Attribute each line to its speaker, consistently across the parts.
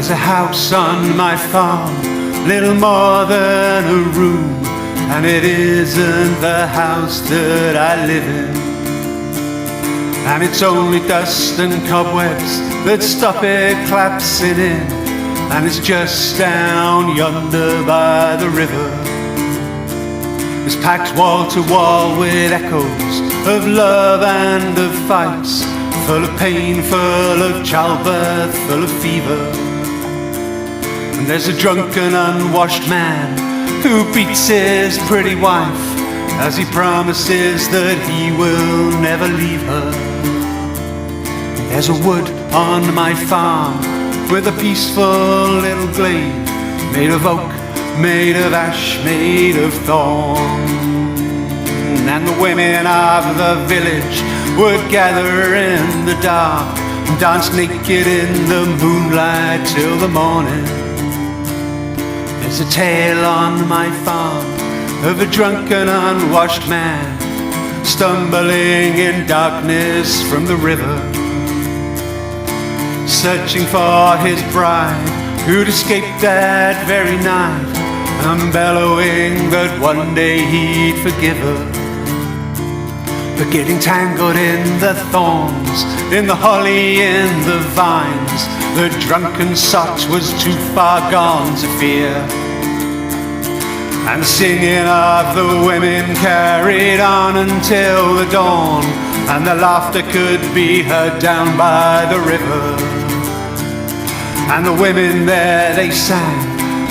Speaker 1: There's a house on my farm, little more than a room, and it isn't the house that I live in. And it's only dust and cobwebs that stop it collapsing in, and it's just down yonder by the river. It's packed wall to wall with echoes of love and of fights, full of pain, full of childbirth, full of fever. And there's a drunken, unwashed man who beats his pretty wife as he promises that he will never leave her. There's a wood on my farm with a peaceful little glade, made of oak, made of ash, made of thorn. And the women of the village would gather in the dark and dance naked in the moonlight till the morning. There's a tale on my farm of a drunken, unwashed man stumbling in darkness from the river, searching for his bride who'd escaped that very night, and bellowing that one day he'd forgive her. But getting tangled in the thorns, in the holly, in the vines, the drunken sot was too far gone to fear. And the singing of the women carried on until the dawn, and the laughter could be heard down by the river. And the women there, they sang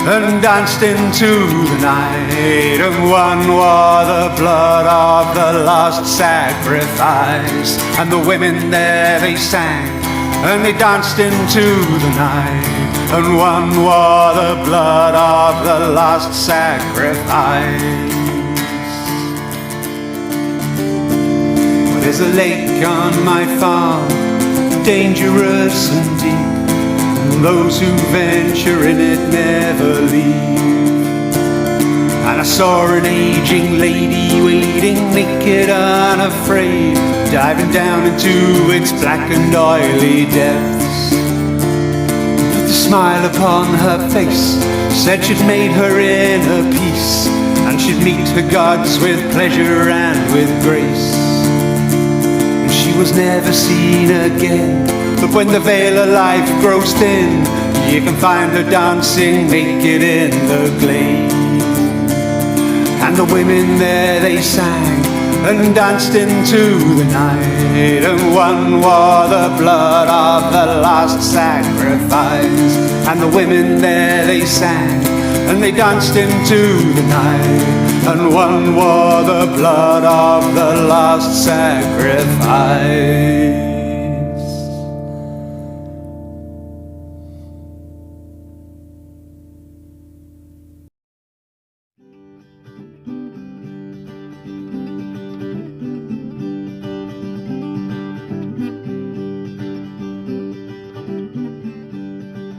Speaker 1: and danced into the night, and one wore the blood of the last sacrifice. And the women there, they sang and they danced into the night, and one wore the blood of the last sacrifice. Well, there's a lake on my farm, dangerous and deep, and those who venture in it never leave. And I saw an aging lady wading naked, unafraid, diving down into its black and oily depths. But the smile upon her face said she'd made her inner peace, and she'd meet her gods with pleasure and with grace. And she was never seen again, but when the veil of life grows thin, you can find her dancing naked in the glade. And the women there, they sang and danced into the night, and one wore the blood of the last sacrifice. And the women there, they sang and they danced into the night, and one wore the blood of the last sacrifice.